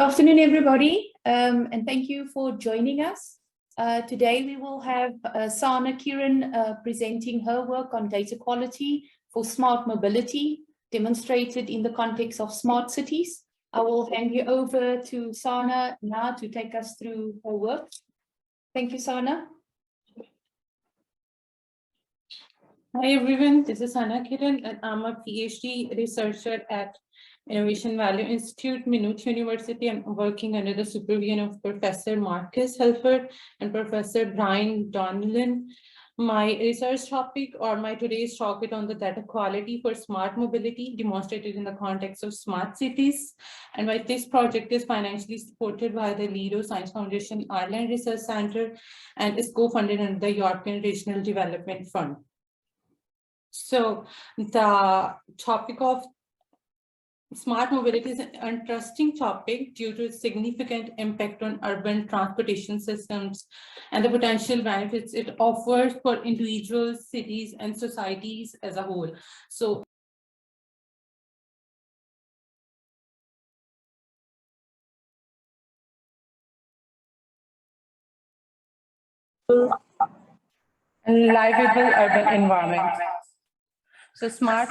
afternoon, everybody, and thank you for joining us. Today we will have Sana Kiran presenting her work on data quality for smart mobility, demonstrated in the context of smart cities. I will hand you over to Sana now to take us through her work. Thank you, Sana. Hi everyone, this is Sana Kiran and I'm a PhD researcher at Innovation Value Institute, Maynooth University. I'm working under the supervision of Professor Marcus Helford and Professor Brian Donnellan. My research topic or my today's talk is on the data quality for smart mobility demonstrated in the context of smart cities. And why this project is financially supported by the Lido Science Foundation Ireland Research Centre and is co-funded under the European Regional Development Fund. So the topic of smart mobility is an interesting topic due to its significant impact on urban transportation systems and the potential benefits it offers for individuals, cities, and societies as a whole. So livable urban environment. So smart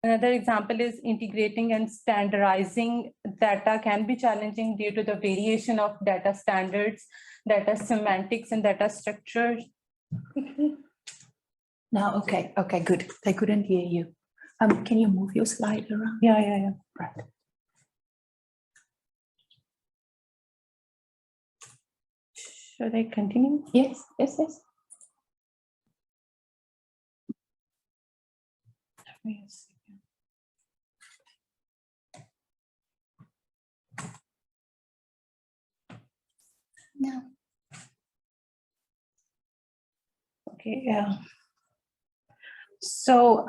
Another example is integrating and standardizing data can be challenging due to the variation of data standards, data semantics, and data structures. Now, okay, good. They couldn't hear you. Can you move your slide around? Yeah. Right. Should I continue? Yes. Yes. No. Okay, yeah. So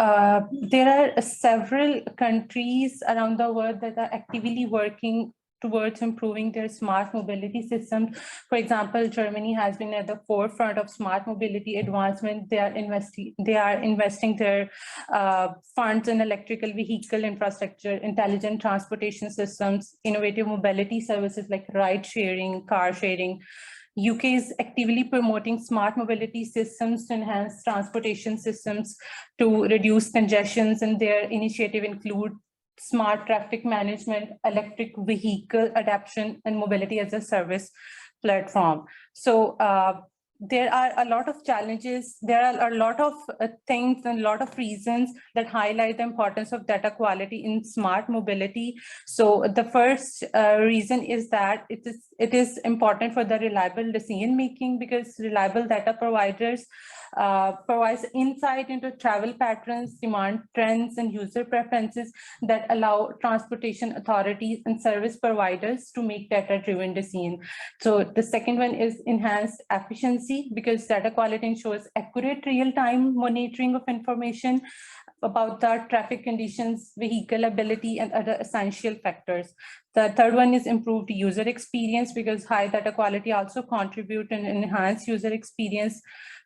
there are several countries around the world that are actively working towards improving their smart mobility systems. For example, Germany has been at the forefront of smart mobility advancement. They are investing their funds in electrical vehicle infrastructure, intelligent transportation systems, innovative mobility services like ride sharing, car sharing. UK is actively promoting smart mobility systems to enhance transportation systems to reduce congestions, and their initiative include smart traffic management, electric vehicle adoption, and mobility as a service platform. So there are a lot of challenges. There are a lot of things and a lot of reasons that highlight the importance of data quality in smart mobility. So the first reason is that it is important for the reliable decision making, because reliable data providers provides insight into travel patterns, demand trends, and user preferences that allow transportation authorities and service providers to make data-driven decisions. So the second one is enhanced efficiency, because data quality ensures accurate real-time monitoring of information about the traffic conditions, vehicle ability, and other essential factors. The third one is improved user experience, because high data quality also contribute and enhance user experience.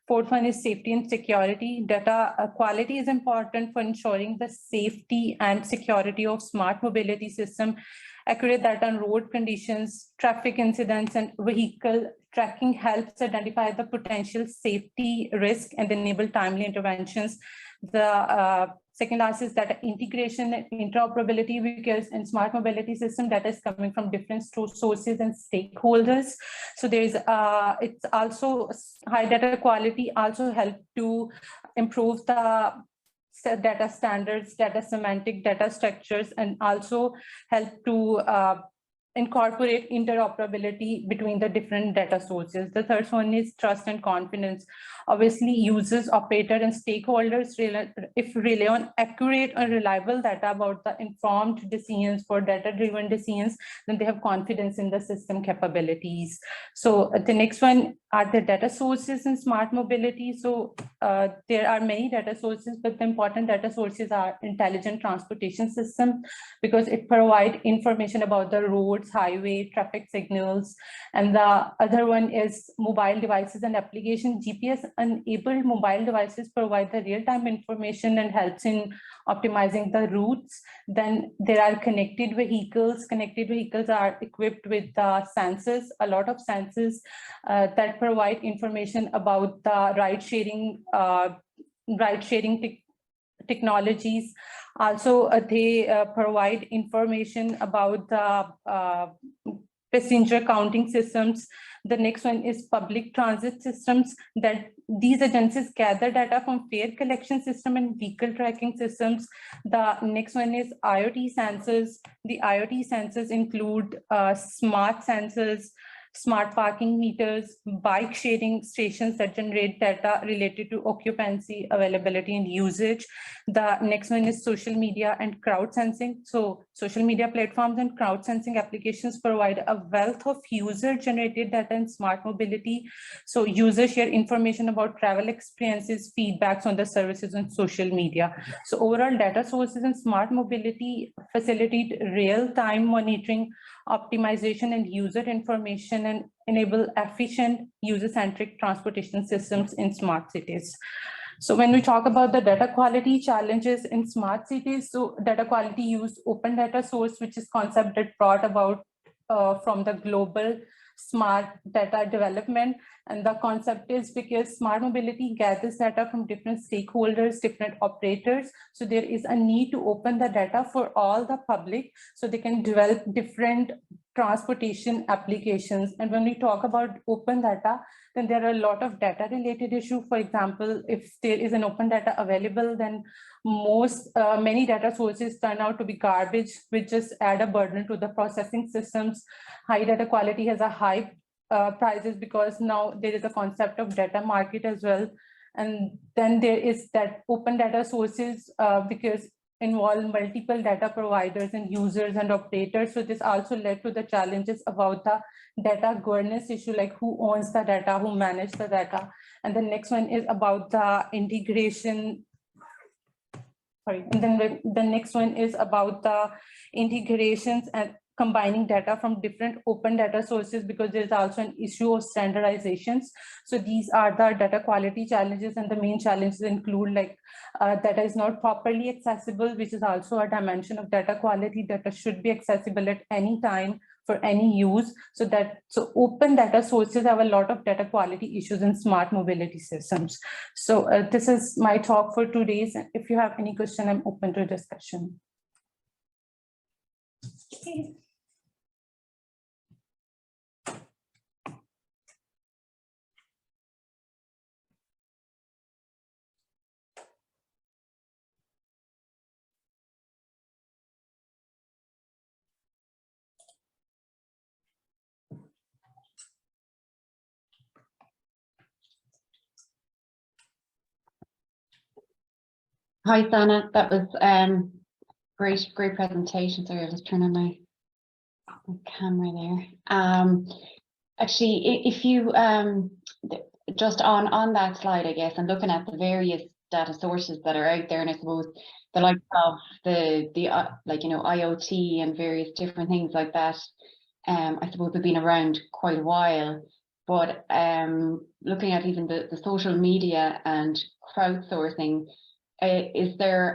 Fourth one is safety and security. Data quality is important for ensuring the safety and security of smart mobility system. Accurate data on road conditions, traffic incidents, and vehicle tracking helps identify the potential safety risk and enable timely interventions. The Second last is data integration and interoperability, because in smart mobility system, data is coming from different sources and stakeholders. So there's it's also high data quality also help to improve the data standards, data semantic, data structures, and also help to incorporate interoperability between the different data sources. The third one is trust and confidence. Obviously, users, operator, and stakeholders rely on accurate and reliable data about the informed decisions for data-driven decisions, then they have confidence in the system capabilities. So the next one are the data sources in smart mobility. So there are many data sources, but the important data sources are intelligent transportation system, because it provides information about the roads, highway, traffic signals. And the other one is mobile devices and application. GPS-enabled mobile devices provide the real-time information and helps in optimizing the routes. Then there are connected vehicles. Connected vehicles are equipped with sensors, a lot of sensors that provide information about the ride-sharing technologies. Also, they provide information about the passenger counting systems. The next one is public transit systems, that these agencies gather data from fare collection system and vehicle tracking systems. The next one is IoT sensors. The IoT sensors include smart sensors, smart parking meters, bike sharing stations that generate data related to occupancy, availability, and usage. The next one is social media and crowd sensing. So social media platforms and crowd sensing applications provide a wealth of user-generated data in smart mobility. So users share information about travel experiences, feedbacks on the services on social media. So overall, data sources in smart mobility facilitate real-time monitoring, optimization, and user information, and enable efficient user-centric transportation systems in smart cities. So when we talk about the data quality challenges in smart cities, so data quality use open data source, which is concept that brought about from the global smart data development. And the concept is because smart mobility gathers data from different stakeholders, different operators. So there is a need to open the data for all the public so they can develop different transportation applications. And when we talk about open data, then there are a lot of data related issues. For example, if there is an open data available, then many data sources turn out to be garbage, which just add a burden to the processing systems. High data quality has a high prices because now there is a concept of data market as well. And then there is that open data sources because involve multiple data providers and users and operators. So this also led to the challenges about the data governance issue, like who owns the data, who manages the data. And the next one is about the integration. Sorry, and then the next one is about the integrations and combining data from different open data sources, because there's also an issue of standardizations. So these are the data quality challenges, and the main challenges include like data is not properly accessible, which is also a dimension of data quality. Data should be accessible at any time for any use. So open data sources have a lot of data quality issues in smart mobility systems. So this is my talk for 2 days. If you have any question, I'm open to discussion. Okay. Hi, Sana. That was great presentation. Sorry, I'll just turn on my camera there. Actually, if you just on that slide, I guess, and looking at the various data sources that are out there, and I suppose the likes of the like, you know, IoT and various different things like that, I suppose they've been around quite a while. But looking at even the social media and crowdsourcing, is there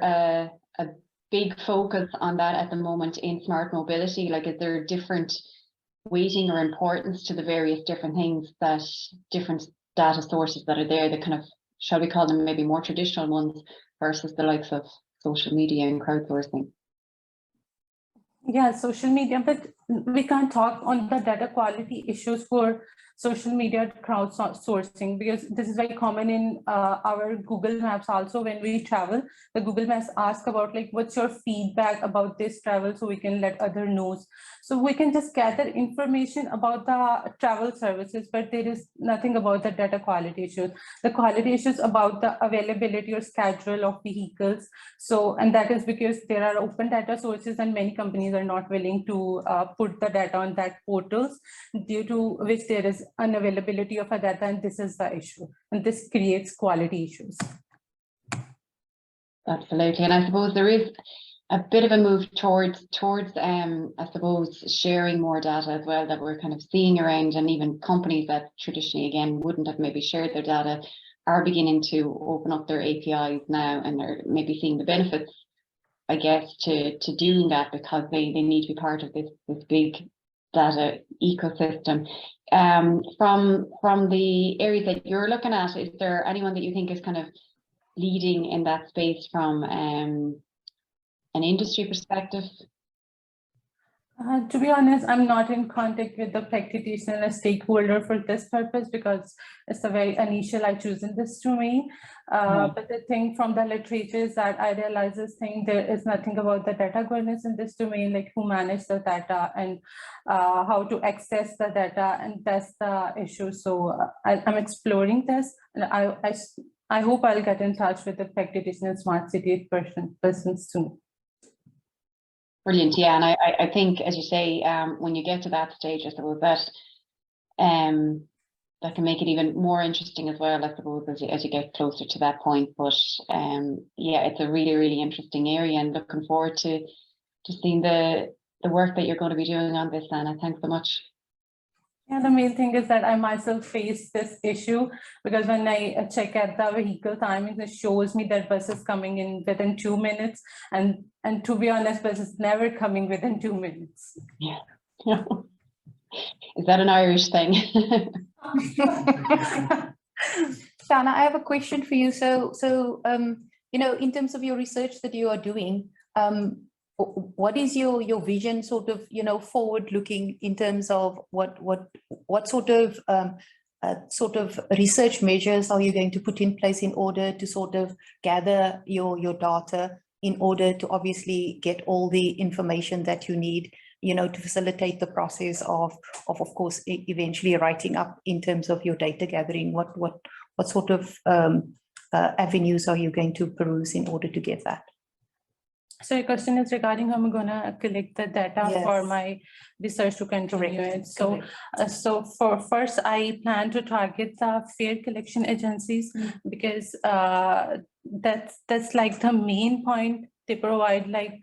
a big focus on that at the moment in smart mobility? Like, is there different weighting or importance to the various different things that different data sources that are there, that kind of, shall we call them maybe more traditional ones versus the likes of social media and crowdsourcing? Yeah, social media, but we can't talk on the data quality issues for social media crowdsourcing, because this is very common in our Google Maps also. When we travel, the Google Maps ask about like, what's your feedback about this travel, so we can let other knows. So we can just gather information about the travel services, but there is nothing about the data quality issues. The quality issues about the availability or schedule of vehicles. So, and that is because there are open data sources and many companies are not willing to put the data on that portals, due to which there is unavailability of a data, and this is the issue, and this creates quality issues. Absolutely, and I suppose there is a bit of a move towards I suppose sharing more data as well, that we're kind of seeing around, and even companies that traditionally again wouldn't have maybe shared their data are beginning to open up their APIs now, and they're maybe seeing the benefits, I guess, to doing that, because they need to be part of this big data ecosystem. From the areas that you're looking at, is there anyone that you think is kind of leading in that space from an industry perspective? To be honest, I'm not in contact with the practitioner stakeholder for this purpose, because it's a very initial I chosen this domain. But the thing from the literature is that I realize this thing, there is nothing about the data governance in this domain, like who manage the data and how to access the data, and that's the issue. So I'm exploring this, and I hope I'll get in touch with the practitioner smart city person soon. Brilliant, yeah, and I think, as you say, when you get to that stage, I suppose that that can make it even more interesting as well, I suppose, as you get closer to that point. But yeah, it's a really interesting area, and looking forward to seeing the work that you're going to be doing on this, Anna. Thanks so much. Yeah, the main thing is that I myself face this issue, because when I check at the vehicle timings, it shows me that bus is coming in within 2 minutes, and to be honest, bus is never coming within 2 minutes. Yeah. Is that an Irish thing? Shana, I have a question for you. So you know, in terms of your research that you are doing, what is your vision, sort of, you know, forward looking, in terms of what sort of research measures are you going to put in place in order to sort of gather your data, in order to obviously get all the information that you need, you know, to facilitate the process of course eventually writing up in terms of your data gathering? What sort of avenues are you going to peruse in order to get that? So your question is regarding how I'm going to collect the data for my research to continue it. So, so for first, I plan to target the fare collection agencies, because that's like the main point. They provide like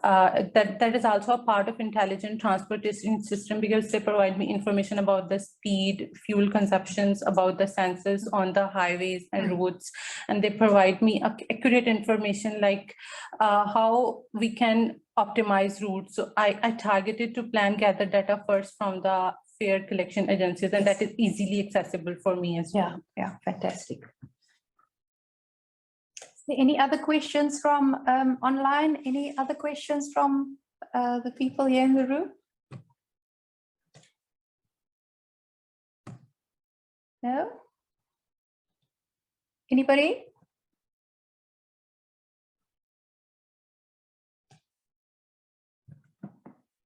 that is also a part of intelligent transportation system, because they provide me information about the speed, fuel consumptions, about the sensors on the highways and roads, and they provide me accurate information like how we can optimize routes. So I targeted to gather data first from the fare collection agencies, and that is easily accessible for me as well. Yeah, fantastic. Any other questions from online? Any other questions from the people here in the room? No? Anybody?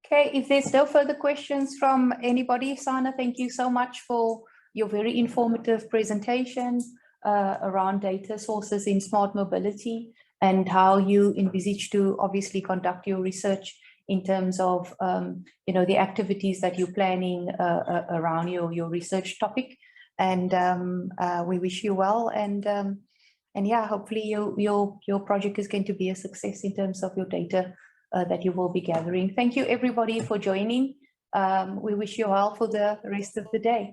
Okay, if there's no further questions from anybody, Sana, thank you so much for your very informative presentation around data sources in smart mobility, and how you envisage to obviously conduct your research in terms of you know, the activities that you're planning around your research topic. And we wish you well, and yeah, hopefully your project is going to be a success in terms of your data that you will be gathering. Thank you everybody for joining. We wish you well for the rest of the day.